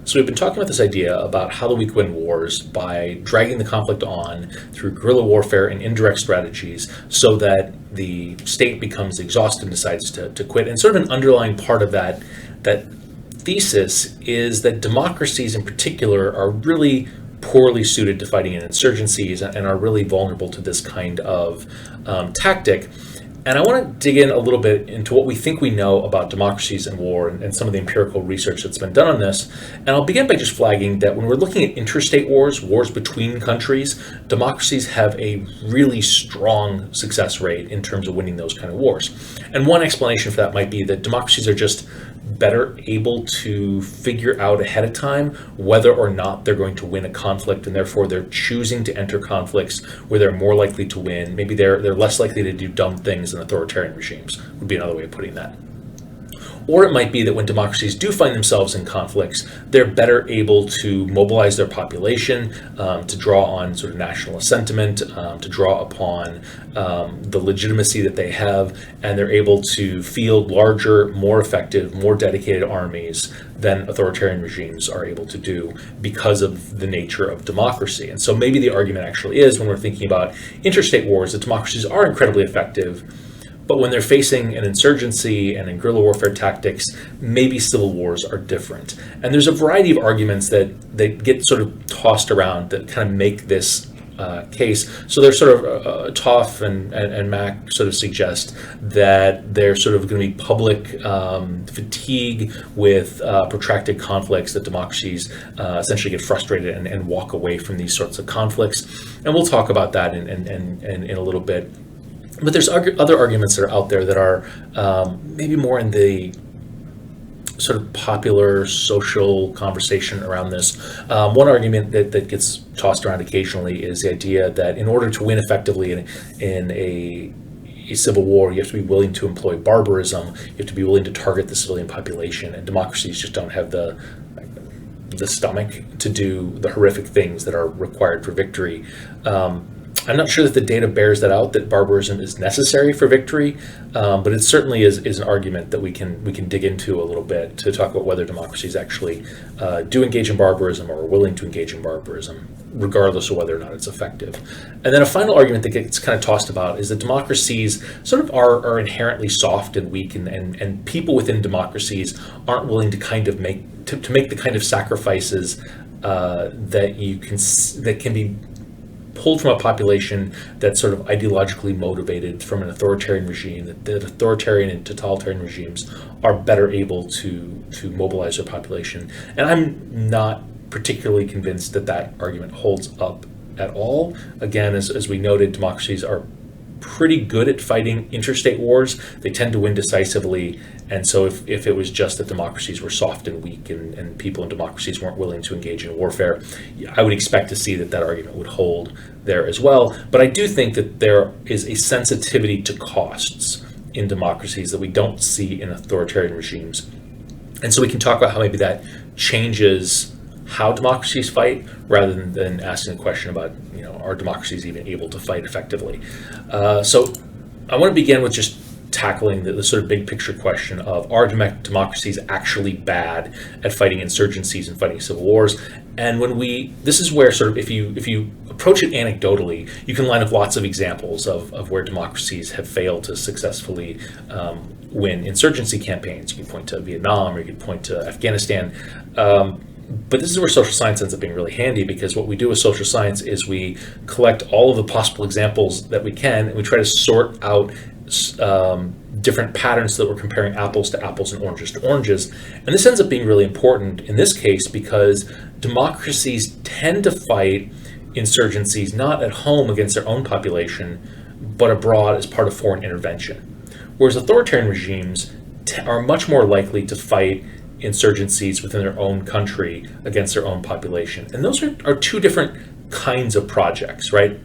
So we've been talking about this idea about how the weak win wars by dragging the conflict on through guerrilla warfare and indirect strategies so that the state becomes exhausted and decides to quit. And sort of an underlying part of that thesis is that democracies in particular are really poorly suited to fighting in insurgencies and are really vulnerable to this kind of tactic. And I want to dig in a little bit into what we think we know about democracies and war and some of the empirical research that's been done on this. And I'll begin by just flagging that when we're looking at interstate wars, wars between countries, democracies have a really strong success rate in terms of winning those kind of wars. And one explanation for that might be that democracies are just better able to figure out ahead of time whether or not they're going to win a conflict, and therefore they're choosing to enter conflicts where they're more likely to win. Maybe they're less likely to do dumb things than authoritarian regimes, would be another way of putting that. Or it might be that when democracies do find themselves in conflicts, they're better able to mobilize their population, to draw on sort of nationalist sentiment, to draw upon the legitimacy that they have, and they're able to field larger, more effective, more dedicated armies than authoritarian regimes are able to do because of the nature of democracy. And so maybe the argument actually is, when we're thinking about interstate wars, that democracies are incredibly effective, but when they're facing an insurgency and in guerrilla warfare tactics, maybe civil wars are different. And there's a variety of arguments that get sort of tossed around that kind of make this case. So there's sort of Toff and Mack sort of suggest that there's sort of going to be public fatigue with protracted conflicts, that democracies essentially get frustrated and walk away from these sorts of conflicts. And we'll talk about that in a little bit. But there's other arguments that are out there that are maybe more in the sort of popular social conversation around this. One argument that gets tossed around occasionally is the idea that in order to win effectively in a civil war, you have to be willing to employ barbarism, you have to be willing to target the civilian population, and democracies just don't have the stomach to do the horrific things that are required for victory. I'm not sure that the data bears that out, that barbarism is necessary for victory, but it certainly is an argument that we can dig into a little bit to talk about whether democracies actually do engage in barbarism or are willing to engage in barbarism, regardless of whether or not it's effective. And then a final argument that gets kind of tossed about is that democracies sort of are inherently soft and weak, and people within democracies aren't willing to kind of make the kind of sacrifices that can be pulled from a population that's sort of ideologically motivated from an authoritarian regime, that authoritarian and totalitarian regimes are better able to mobilize their population. And I'm not particularly convinced that argument holds up at all. Again, as we noted, democracies are pretty good at fighting interstate wars. They tend to win decisively. And so if it was just that democracies were soft and weak and people in democracies weren't willing to engage in warfare, I would expect to see that argument would hold there as well. But I do think that there is a sensitivity to costs in democracies that we don't see in authoritarian regimes. And so we can talk about how maybe that changes how democracies fight, rather than asking the question about, are democracies even able to fight effectively? So I want to begin with just tackling the sort of big picture question of, are democracies actually bad at fighting insurgencies and fighting civil wars? And this is where sort of, if you approach it anecdotally, you can line up lots of examples of where democracies have failed to successfully win insurgency campaigns. You can point to Vietnam, or you can point to Afghanistan. But this is where social science ends up being really handy, because what we do with social science is we collect all of the possible examples that we can, and we try to sort out different patterns so that we're comparing apples to apples and oranges to oranges. And this ends up being really important in this case, because democracies tend to fight insurgencies not at home against their own population, but abroad as part of foreign intervention. Whereas authoritarian regimes are much more likely to fight insurgencies within their own country against their own population. And those are two different kinds of projects, right?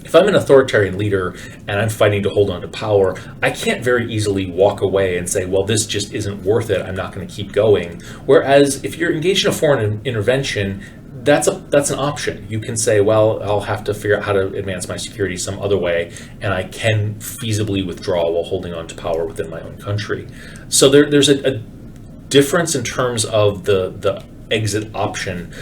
If I'm an authoritarian leader and I'm fighting to hold on to power, I can't very easily walk away and say, well, this just isn't worth it, I'm not going to keep going. Whereas if you're engaged in a foreign intervention, that's an option. You can say, well, I'll have to figure out how to advance my security some other way, and I can feasibly withdraw while holding on to power within my own country. So there's a difference in terms of the exit option.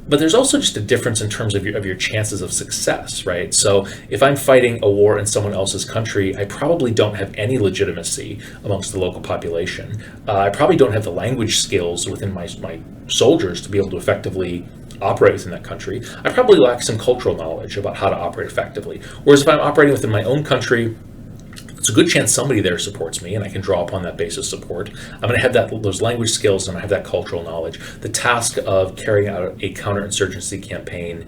But there's also just a difference in terms of your chances of success, right? So if I'm fighting a war in someone else's country, I probably don't have any legitimacy amongst the local population. I probably don't have the language skills within my soldiers to be able to effectively operate within that country. I probably lack some cultural knowledge about how to operate effectively. Whereas if I'm operating within my own country, it's a good chance somebody there supports me, and I can draw upon that base of support. I'm going to have those language skills, and I have that cultural knowledge. The task of carrying out a counterinsurgency campaign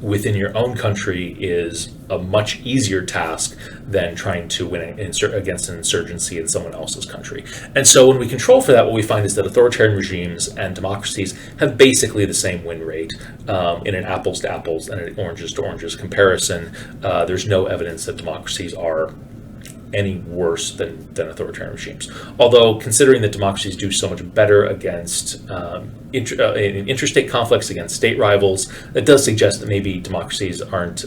within your own country is a much easier task than trying to win against an insurgency in someone else's country. And so when we control for that, what we find is that authoritarian regimes and democracies have basically the same win rate in an apples to apples and an oranges to oranges comparison. There's no evidence that democracies are any worse than authoritarian regimes. Although, considering that democracies do so much better against in interstate conflicts, against state rivals, that does suggest that maybe democracies aren't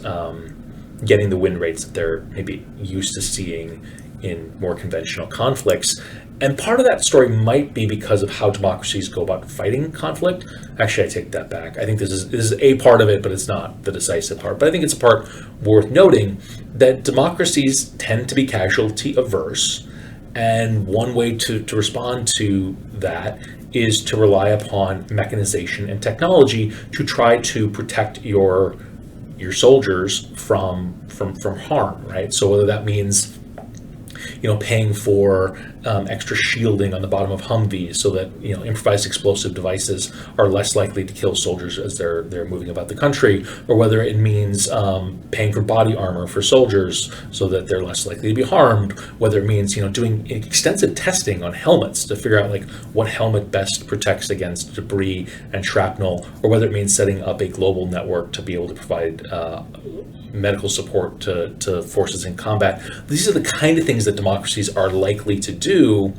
getting the win rates that they're maybe used to seeing in more conventional conflicts. And part of that story might be because of how democracies go about fighting conflict. Actually, I take that back. I think this is a part of it, but it's not the decisive part. But I think it's a part worth noting, that democracies tend to be casualty averse. And one way to respond to that is to rely upon mechanization and technology to try to protect your soldiers from harm, right? So whether that means paying for extra shielding on the bottom of Humvees so that improvised explosive devices are less likely to kill soldiers as they're moving about the country, or whether it means paying for body armor for soldiers so that they're less likely to be harmed, whether it means doing extensive testing on helmets to figure out what helmet best protects against debris and shrapnel, or whether it means setting up a global network to be able to provide medical support to forces in combat. These are the kind of things that democracies are likely to do,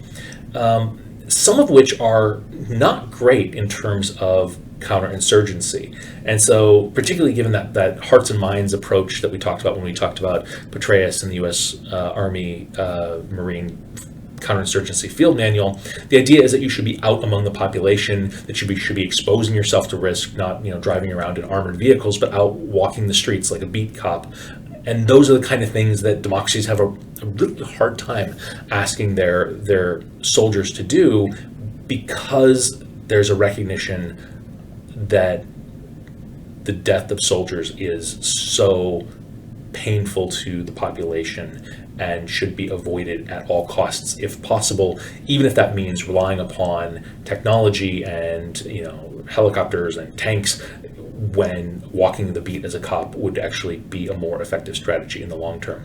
some of which are not great in terms of counterinsurgency. And so, particularly given that hearts and minds approach that we talked about when we talked about Petraeus and the U.S. Army Marine counterinsurgency field manual, the idea is that you should be out among the population, that you should be exposing yourself to risk, not driving around in armored vehicles, but out walking the streets like a beat cop. And those are the kind of things that democracies have a really hard time asking their soldiers to do, because there's a recognition that the death of soldiers is so painful to the population and should be avoided at all costs if possible, even if that means relying upon technology and helicopters and tanks, when walking the beat as a cop would actually be a more effective strategy in the long term.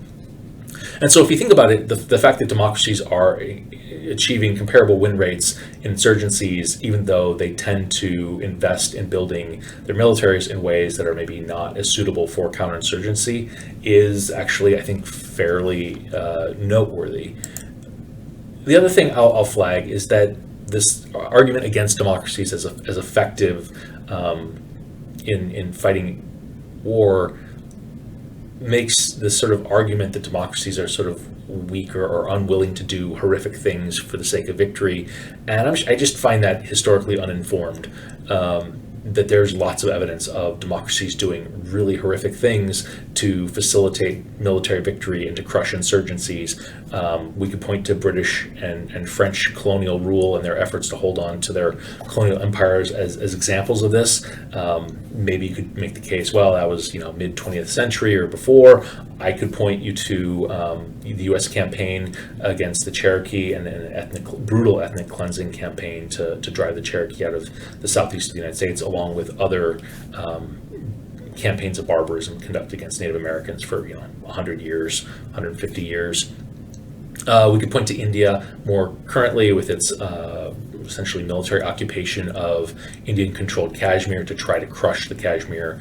And so if you think about it, the fact that democracies are achieving comparable win rates in insurgencies, even though they tend to invest in building their militaries in ways that are maybe not as suitable for counterinsurgency, is actually, I think, fairly noteworthy. The other thing I'll flag is that this argument against democracies as effective in fighting war makes this sort of argument that democracies are sort of weaker or unwilling to do horrific things for the sake of victory. And I just find that historically uninformed. That there's lots of evidence of democracies doing really horrific things to facilitate military victory and to crush insurgencies. We could point to British and French colonial rule and their efforts to hold on to their colonial empires as examples of this. Maybe you could make the case, well, that was mid 20th century or before. I could point you to the U.S. campaign against the Cherokee and an brutal ethnic cleansing campaign to drive the Cherokee out of the southeast of the United States, along with other campaigns of barbarism conducted against Native Americans for 100 years, 150 years. We could point to India more currently with its essentially military occupation of Indian-controlled Kashmir to try to crush the Kashmir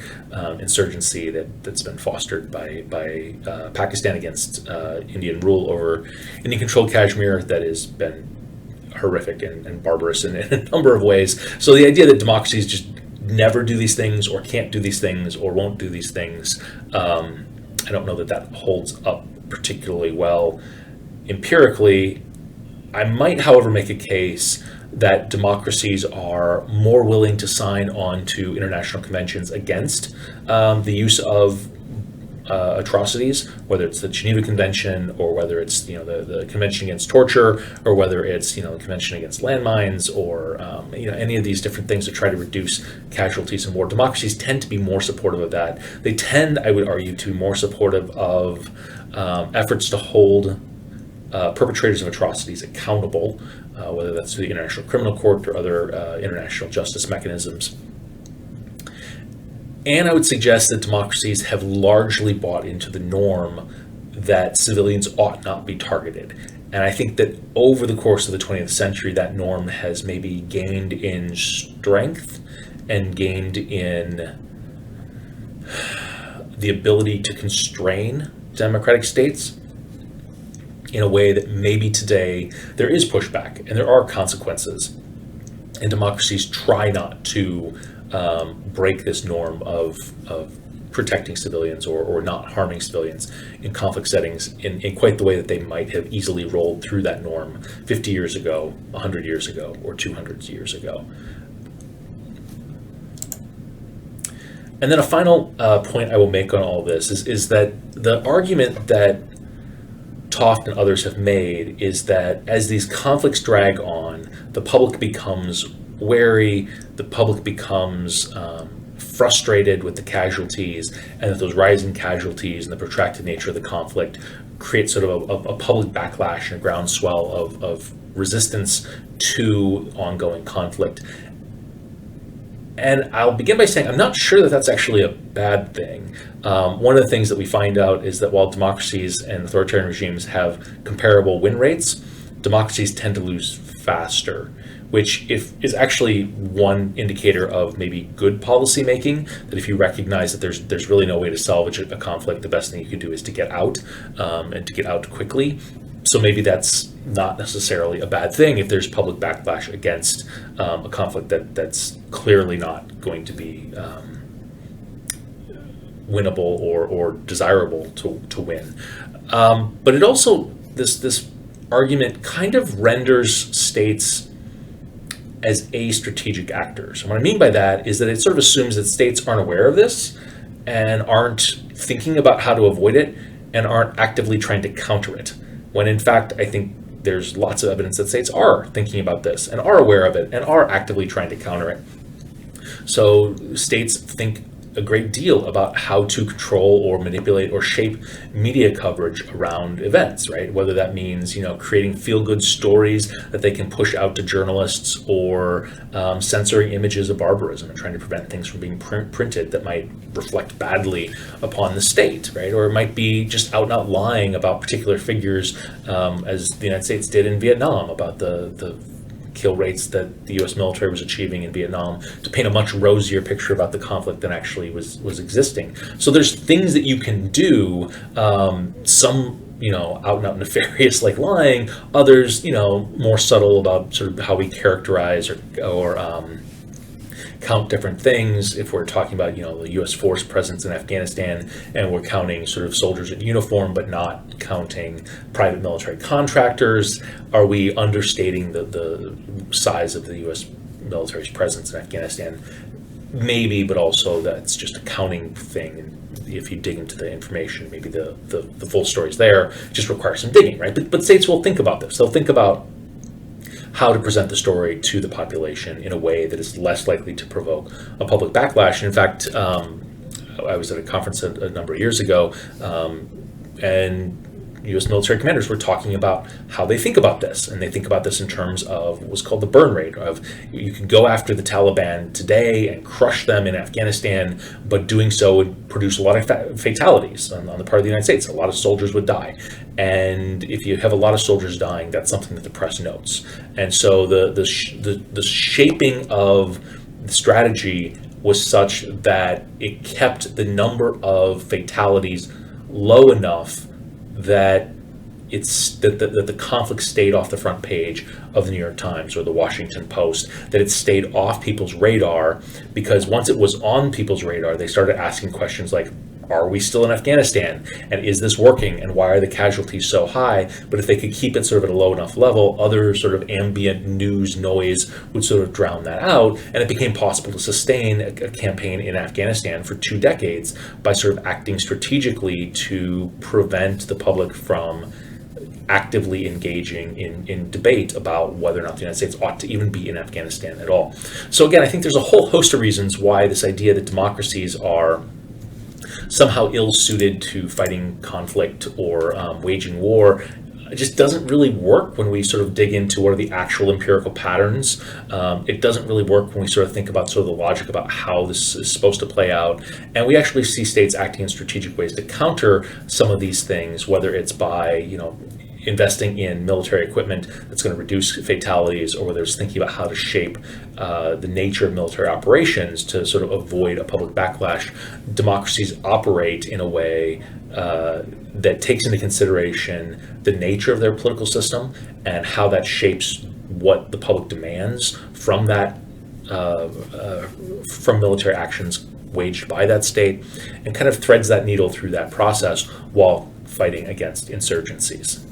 insurgency that's been fostered by Pakistan against Indian rule over Indian-controlled Kashmir that has been horrific and barbarous in a number of ways. So the idea that democracies just never do these things or can't do these things or won't do these things, I don't know that holds up particularly well empirically. I might, however, make a case that democracies are more willing to sign on to international conventions against the use of atrocities, whether it's the Geneva Convention or whether it's the Convention Against Torture, or whether it's the Convention Against Landmines, or any of these different things to try to reduce casualties in war. Democracies tend to be more supportive of that. They tend, I would argue, to be more supportive of efforts to hold perpetrators of atrocities accountable, whether that's through the International Criminal Court or other international justice mechanisms. And I would suggest that democracies have largely bought into the norm that civilians ought not be targeted. And I think that over the course of the 20th century, that norm has maybe gained in strength and gained in the ability to constrain democratic states in a way that maybe today there is pushback and there are consequences. And democracies try not to break this norm of protecting civilians or not harming civilians in conflict settings in quite the way that they might have easily rolled through that norm 50 years ago, 100 years ago, or 200 years ago. And then a final point I will make on all this is that the argument that Toft and others have made is that as these conflicts drag on, the public becomes wary, the public becomes frustrated with the casualties, and that those rising casualties and the protracted nature of the conflict create sort of a public backlash and a groundswell of resistance to ongoing conflict. And I'll begin by saying I'm not sure that that's actually a bad thing. One of the things that we find out is that while democracies and authoritarian regimes have comparable win rates, democracies tend to lose faster, which is actually one indicator of maybe good policy making, that if you recognize that there's really no way to salvage a conflict, the best thing you could do is to get out, and to get out quickly. So maybe that's not necessarily a bad thing if there's public backlash against a conflict that's clearly not going to be winnable or desirable to win. But it also, this argument kind of renders states as strategic actors. And what I mean by that is that it sort of assumes that states aren't aware of this and aren't thinking about how to avoid it and aren't actively trying to counter it. When in fact, I think there's lots of evidence that states are thinking about this and are aware of it and are actively trying to counter it. So states think a great deal about how to control or manipulate or shape media coverage around events, right? Whether that means, creating feel-good stories that they can push out to journalists, or censoring images of barbarism and trying to prevent things from being printed that might reflect badly upon the state, right? Or it might be just out and out lying about particular figures, as the United States did in Vietnam, about the kill rates that the U.S. military was achieving in Vietnam, to paint a much rosier picture about the conflict than actually was existing. So there's things that you can do, some out and out nefarious like lying, others more subtle about sort of how we characterize or count different things. If we're talking about the U.S. force presence in Afghanistan, and we're counting sort of soldiers in uniform but not counting private military contractors, are we understating the size of the U.S. military's presence in Afghanistan? Maybe, but also that's just a counting thing. And if you dig into the information, maybe the full story's there. It just requires some digging, right? But states will think about this. They'll think about how to present the story to the population in a way that is less likely to provoke a public backlash. In fact, I was at a conference a number of years ago, and U.S. military commanders were talking about how they think about this, and they think about this in terms of what's called the burn rate. Of you can go after the Taliban today and crush them in Afghanistan, but doing so would produce a lot of fatalities on the part of the United States. A lot of soldiers would die, and if you have a lot of soldiers dying, that's something that the press notes. And so the shaping of the strategy was such that it kept the number of fatalities low enough that the conflict stayed off the front page of the New York Times or the Washington Post, that it stayed off people's radar, because once it was on people's radar, they started asking questions like, are we still in Afghanistan? And is this working? And why are the casualties so high? But if they could keep it sort of at a low enough level, other sort of ambient news noise would sort of drown that out. And it became possible to sustain a campaign in Afghanistan for 2 decades by sort of acting strategically to prevent the public from actively engaging in debate about whether or not the United States ought to even be in Afghanistan at all. So again, I think there's a whole host of reasons why this idea that democracies are somehow ill-suited to fighting conflict or waging war just doesn't really work when we sort of dig into what are the actual empirical patterns. It doesn't really work when we sort of think about sort of the logic about how this is supposed to play out. And we actually see states acting in strategic ways to counter some of these things, whether it's by, investing in military equipment that's going to reduce fatalities, or whether it's thinking about how to shape the nature of military operations to sort of avoid a public backlash. Democracies operate in a way that takes into consideration the nature of their political system and how that shapes what the public demands from that from military actions waged by that state, and kind of threads that needle through that process while fighting against insurgencies.